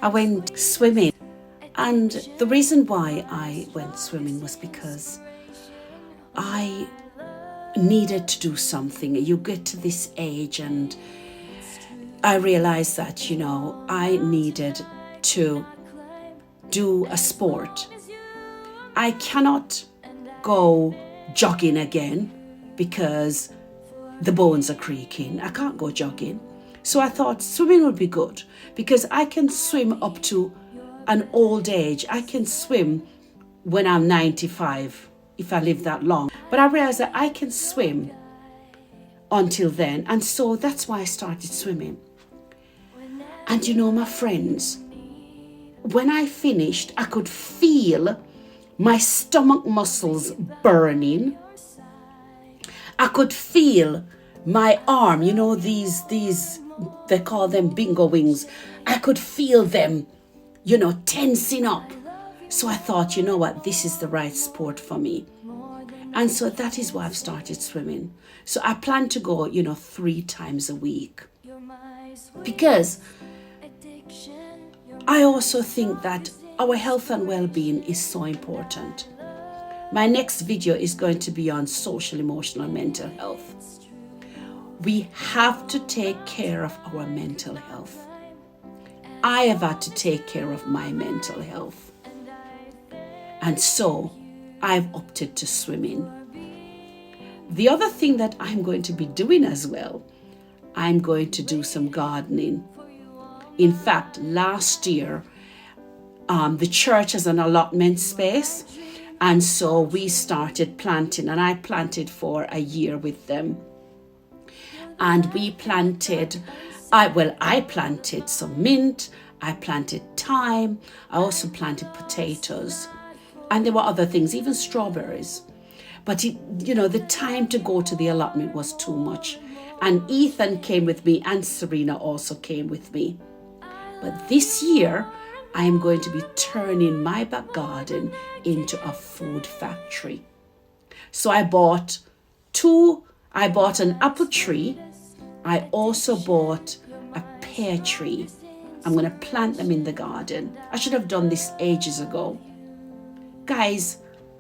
I went swimming. And the reason why I went swimming was because I needed to do something. You get to this age and I realized that, I needed to do a sport. I cannot go jogging again because the bones are creaking. I can't go jogging. So I thought swimming would be good because I can swim up to an old age. I can swim when I'm 95 if I live that long. But I realized that I can swim until then. And so that's why I started swimming. And my friends, when I finished, I could feel my stomach muscles burning. I could feel my arm, these, they call them bingo wings. I could feel them, tensing up. So I thought, what, this is the right sport for me. And so that is why I've started swimming. So I plan to go, 3 times a week. Because I also think that our health and well-being is so important. My next video is going to be on social, emotional, and mental health. We have to take care of our mental health. I have had to take care of my mental health. And so I've opted to swimming. The other thing that I'm going to be doing as well, I'm going to do some gardening. In fact, last year, the church has an allotment space. And so we started planting, and I planted for a year with them. And we planted, I planted some mint, I planted thyme, I also planted potatoes. And there were other things, even strawberries. But the time to go to the allotment was too much. And Ethan came with me, and Serena also came with me. But this year, I am going to be turning my back garden into a food factory. So I bought an apple tree. I also bought a pear tree. I'm going to plant them in the garden. I should have done this ages ago. Guys,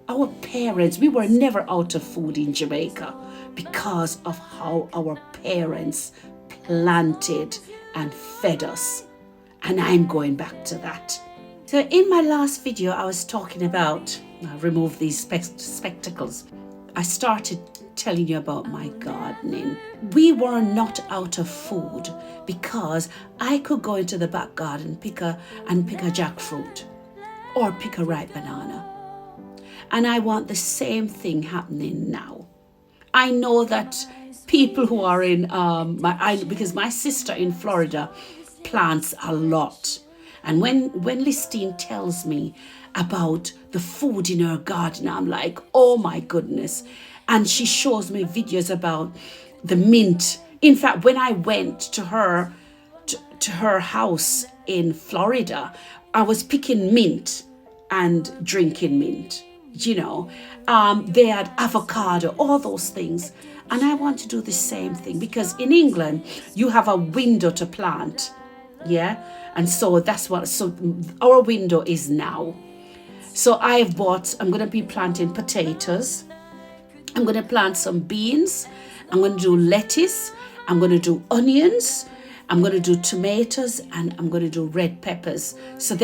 our parents, we were never out of food in Jamaica because of how our parents planted and fed us. And I'm going back to that. So in my last video, I was talking about, I'll remove these spectacles. I started telling you about my gardening. We were not out of food because I could go into the back garden and pick a jackfruit or pick a ripe banana. And I want the same thing happening now. I know that people who are in, because my sister in Florida plants a lot. And when Listine tells me about the food in her garden, I'm like, oh my goodness. And she shows me videos about the mint. In fact, when I went to her house in Florida, I was picking mint and drinking mint. They had avocado, all those things. And I want to do the same thing because in England, you have a window to plant. Yeah. And so our window is now. So I'm going to be planting potatoes. I'm going to plant some beans. I'm going to do lettuce. I'm going to do onions. I'm going to do tomatoes, and I'm going to do red peppers.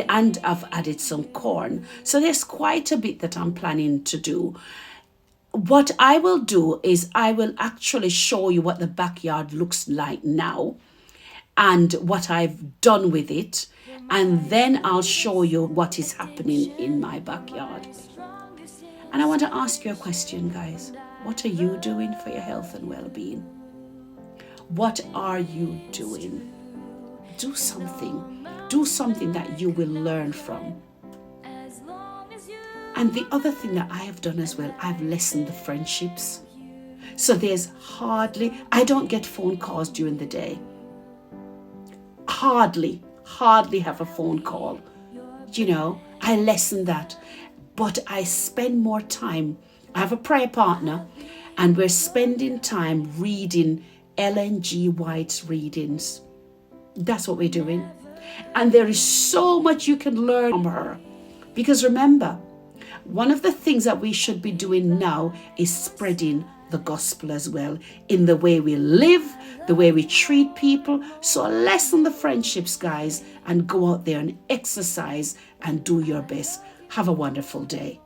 And I've added some corn. So there's quite a bit that I'm planning to do. What I will do is I will actually show you what the backyard looks like now and what I've done with it. And then I'll show you what is happening in my backyard. And I want to ask you a question, guys. What are you doing for your health and well-being? What are you doing? Do something. Do something that you will learn from. And the other thing that I have done as well, I've lessened the friendships. So I don't get phone calls during the day. Hardly have a phone call. I lessen that. But I spend more time. I have a prayer partner, and we're spending time reading Ellen G. White's readings. That's what we're doing. And there is so much you can learn from her. Because remember, one of the things that we should be doing now is spreading the gospel as well in the way we live, the way we treat people. So lessen the friendships, guys, and go out there and exercise and do your best. Have a wonderful day.